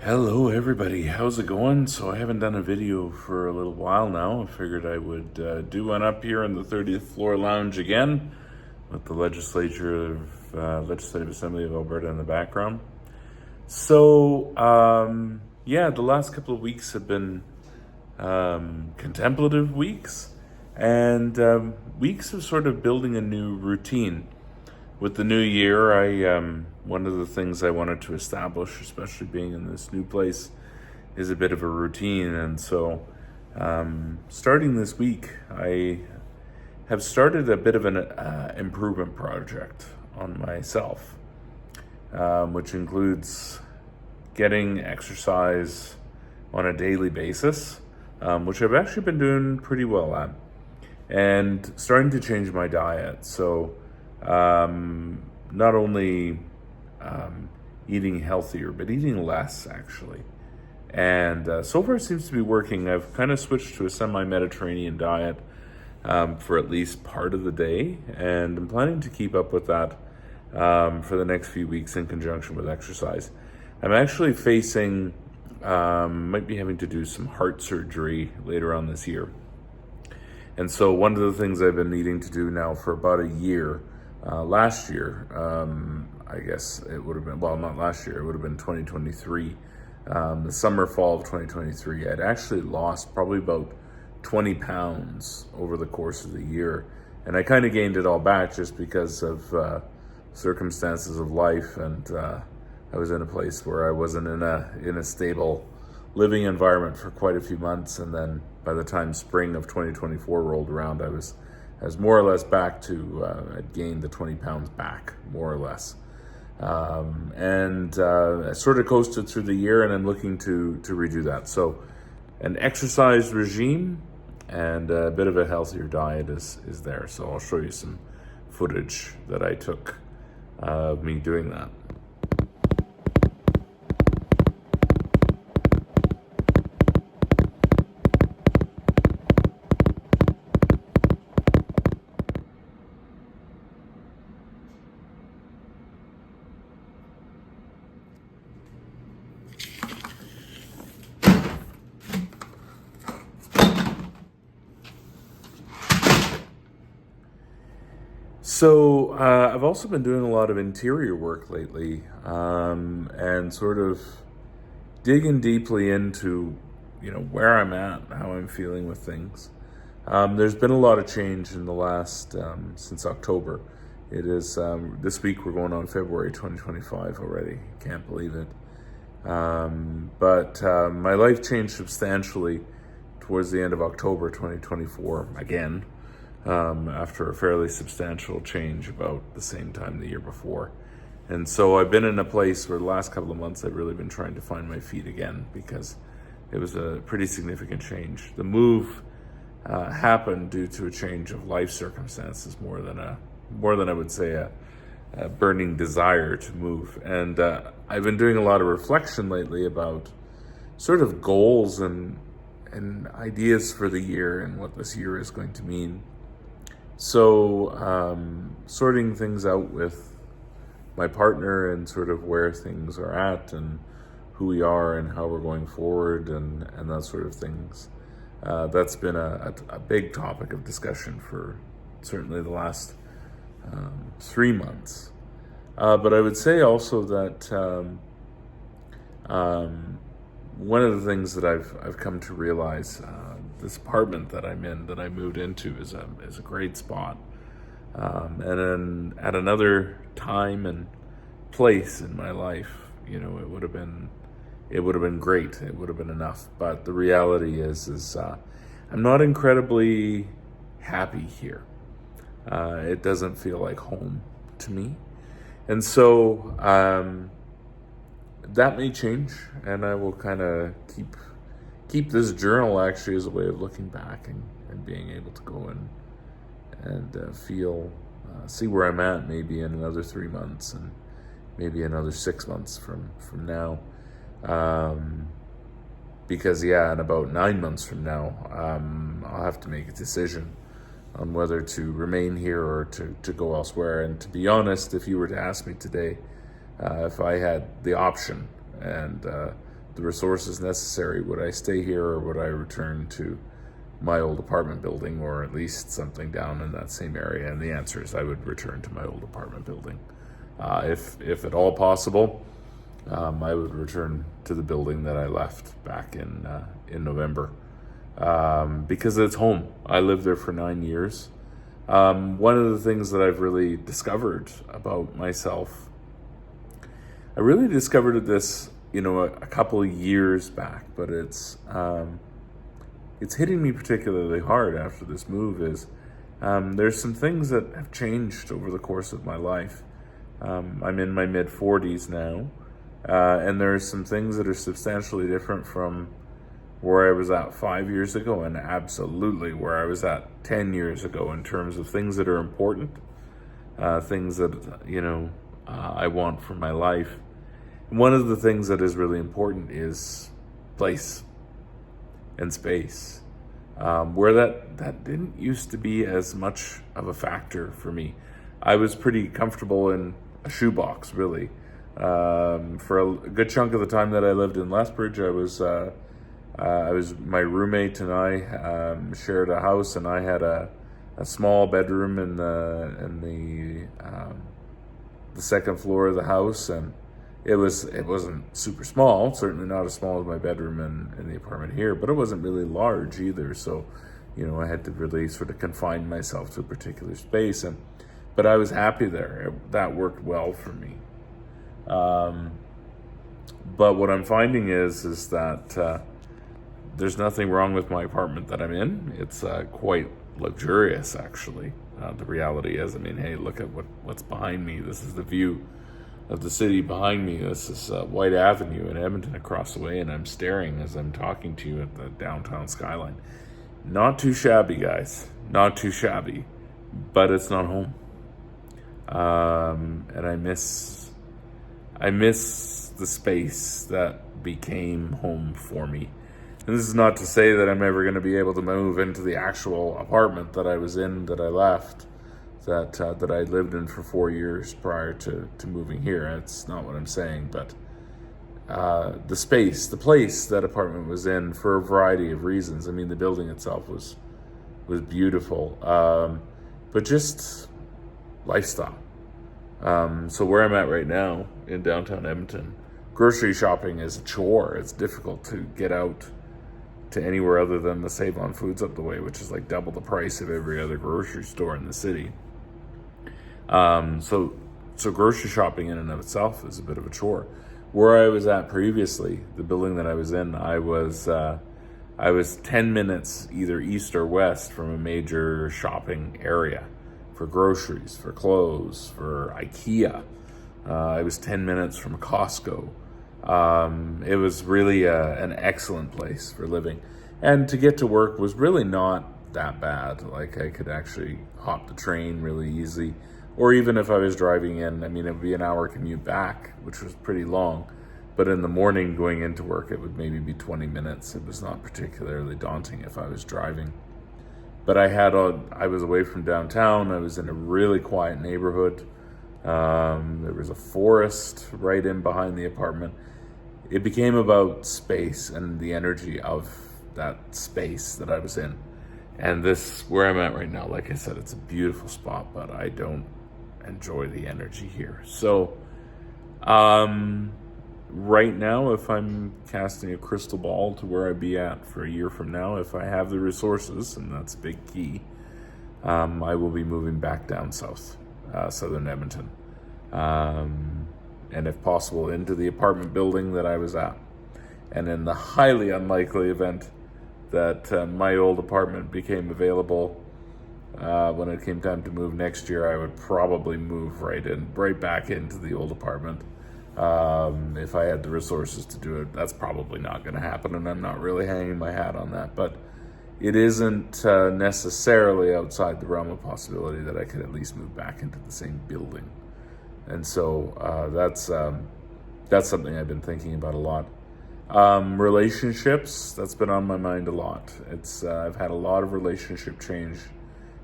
Hello everybody, how's it going? So I haven't done a video for a little while now. I figured I would do one up here in the 30th floor lounge again with the Legislative Assembly of Alberta in the background. So yeah, the last couple of weeks have been contemplative weeks and weeks of sort of building a new routine. With the new year, one of the things I wanted to establish, especially being in this new place, is a bit of a routine. And so, starting this week, I have started a bit of an improvement project on myself, which includes getting exercise on a daily basis, which I've actually been doing pretty well at, and starting to change my diet. So, not only eating healthier, but eating less actually. And so far it seems to be working. I've kind of switched to a semi-Mediterranean diet for at least part of the day, and I'm planning to keep up with that for the next few weeks in conjunction with exercise. I'm actually facing, might be having to do some heart surgery later on this year. And so one of the things I've been needing to do now for about a year, last year, I guess it would have been, well, not last year, it would have been 2023, the summer, fall of 2023, I'd actually lost probably about 20 pounds over the course of the year. And I kind of gained it all back just because of circumstances of life. And I was in a place where I wasn't in a stable living environment for quite a few months. And then by the time spring of 2024 rolled around, I was more or less back to, I'd gained the 20 pounds back, more or less. I sort of coasted through the year, and I'm looking to redo that. So an exercise regime and a bit of a healthier diet is there. So I'll show you some footage that I took of me doing that. So I've also been doing a lot of interior work lately, and sort of digging deeply into, where I'm at, how I'm feeling with things. There's been a lot of change in the last, since October. It is, this week we're going on February 2025 already. Can't believe it. But my life changed substantially towards the end of October 2024 again. After a fairly substantial change about the same time the year before. And so I've been in a place where the last couple of months I've really been trying to find my feet again, because it was a pretty significant change. The move happened due to a change of life circumstances more than I would say a burning desire to move. And I've been doing a lot of reflection lately about sort of goals and ideas for the year and what this year is going to mean. So sorting things out with my partner and sort of where things are at and who we are and how we're going forward and that sort of things. That's been a big topic of discussion for certainly the last 3 months. But I would say also that one of the things that I've come to realize, this apartment that I'm in, that I moved into, is a great spot. And then at another time and place in my life, it would have been great. It would have been enough. But the reality is I'm not incredibly happy here. It doesn't feel like home to me. And so that may change, and I will kind of keep this journal actually as a way of looking back and being able to go and feel, see where I'm at maybe in another 3 months and maybe another 6 months from now. Because in about 9 months from now, I'll have to make a decision on whether to remain here or to go elsewhere. And to be honest, if you were to ask me today, if I had the option and the resources necessary, would I stay here or would I return to my old apartment building, or at least something down in that same area? And the answer is I would return to my old apartment building. If at all possible, I would return to the building that I left back in November, because it's home. I lived there for 9 years. One of the things that I've really discovered about myself, I really discovered this, a couple of years back, but it's hitting me particularly hard after this move. Is there's some things that have changed over the course of my life. I'm in my mid-40s now, and there's some things that are substantially different from where I was at 5 years ago, and absolutely where I was at 10 years ago in terms of things that are important, things that, I want for my life. And one of the things that is really important is place and space, where that didn't used to be as much of a factor for me. I was pretty comfortable in a shoebox, really. For a good chunk of the time that I lived in Lethbridge, I was my roommate and I shared a house, and I had a small bedroom in the second floor of the house, and it wasn't super small, certainly not as small as my bedroom in the apartment here, but it wasn't really large either. So, I had to really sort of confine myself to a particular space, but I was happy there. That worked well for me. But what I'm finding is that there's nothing wrong with my apartment that I'm in. It's quite luxurious, actually. The reality is, hey, look at what's behind me. This is the view of the city behind me. This is White Avenue in Edmonton across the way, and I'm staring as I'm talking to you at the downtown skyline. Not too shabby, guys. Not too shabby, but it's not home. And I miss the space that became home for me. And this is not to say that I'm ever going to be able to move into the actual apartment that I was in, that I left, that I lived in for 4 years prior to moving here. That's not what I'm saying, but the space, the place that apartment was in, for a variety of reasons. The building itself was beautiful, but just lifestyle. So where I'm at right now in downtown Edmonton, grocery shopping is a chore. It's difficult to get out to anywhere other than the Save On Foods up the way, which is like double the price of every other grocery store in the city. So grocery shopping in and of itself is a bit of a chore. Where I was at previously, the building that I was in, I was 10 minutes either east or west from a major shopping area for groceries, for clothes, for IKEA. I was 10 minutes from Costco. It was really an excellent place for living. And to get to work was really not that bad. Like, I could actually hop the train really easy. Or even if I was driving in, it would be an hour commute back, which was pretty long. But in the morning going into work, it would maybe be 20 minutes. It was not particularly daunting if I was driving. But I was away from downtown. I was in a really quiet neighborhood. There was a forest right in behind the apartment. It became about space and the energy of that space that I was in. And this, where I'm at right now, like I said, it's a beautiful spot, but I don't enjoy the energy here. So, right now, if I'm casting a crystal ball to where I'd be at for a year from now, if I have the resources, and that's a big key, I will be moving back down south, southern Edmonton. And if possible, into the apartment building that I was at. And in the highly unlikely event that my old apartment became available when it came time to move next year, I would probably move right back into the old apartment. If I had the resources to do it. That's probably not going to happen, and I'm not really hanging my hat on that. But it isn't necessarily outside the realm of possibility that I could at least move back into the same building. And so that's something I've been thinking about a lot. Relationships, that's been on my mind a lot. I've had a lot of relationship change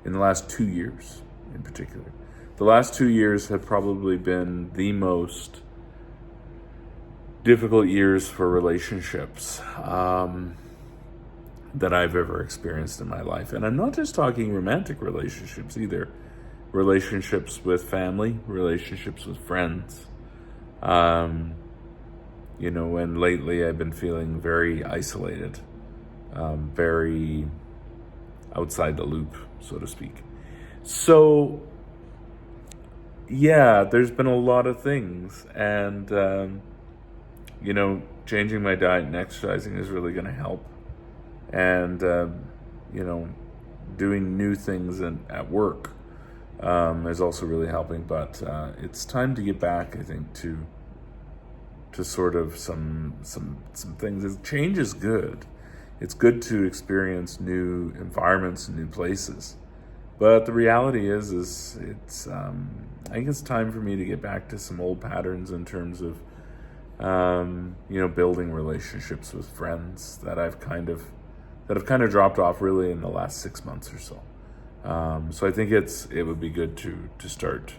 in the last 2 years in particular. The last 2 years have probably been the most difficult years for relationships that I've ever experienced in my life. And I'm not just talking romantic relationships either. Relationships with family, relationships with friends. And lately I've been feeling very isolated, very outside the loop, so to speak. So, yeah, there's been a lot of things. And, changing my diet and exercising is really going to help. And, doing new things at work is also really helping. But it's time to get back, I think, to sort of some things. Change is good. It's good to experience new environments and new places. But the reality is it's I think it's time for me to get back to some old patterns in terms of building relationships with friends that have kind of dropped off really in the last 6 months or so. So I think it would be good to start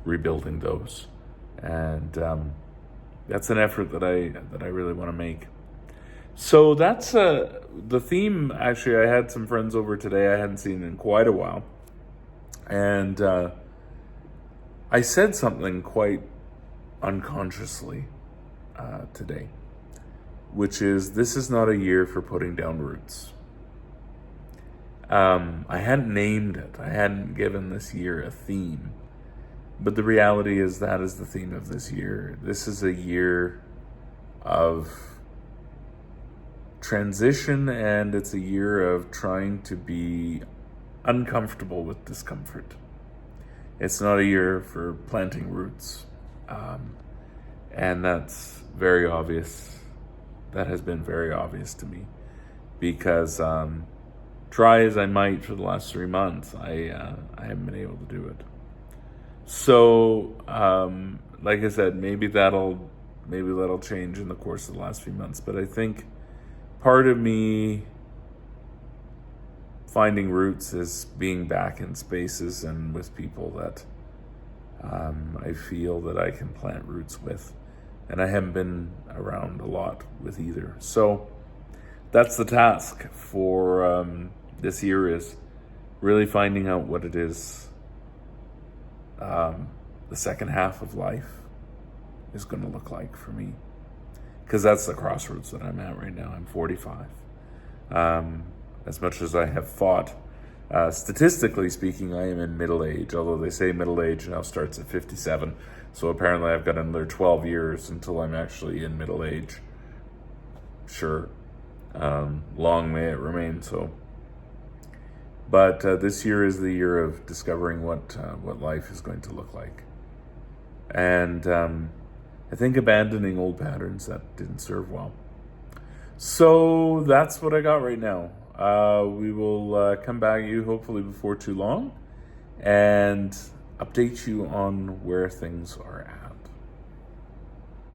rebuilding those, and that's an effort that I really want to make. So that's the theme. Actually, I had some friends over today I hadn't seen in quite a while, and I said something quite unconsciously today, which is, this is not a year for putting down roots. I hadn't named it. I hadn't given this year a theme. But the reality is that is the theme of this year. This is a year of transition, and it's a year of trying to be uncomfortable with discomfort. It's not a year for planting roots. And that's very obvious. That has been very obvious to me, because try as I might for the last 3 months, I haven't been able to do it. So, like I said, maybe that'll change in the course of the last few months. But I think part of me finding roots is being back in spaces and with people that I feel that I can plant roots with. And I haven't been around a lot with either. So that's the task for this year, is really finding out what it is the second half of life is going to look like for me. Because that's the crossroads that I'm at right now. I'm 45. As much as I have fought, statistically speaking, I am in middle age, although they say middle age now starts at 57. So apparently I've got another 12 years until I'm actually in middle age. Sure. Long may it remain so. But this year is the year of discovering what life is going to look like. And I think abandoning old patterns that didn't serve well. So that's what I got right now. We will come back to you hopefully before too long and update you on where things are at.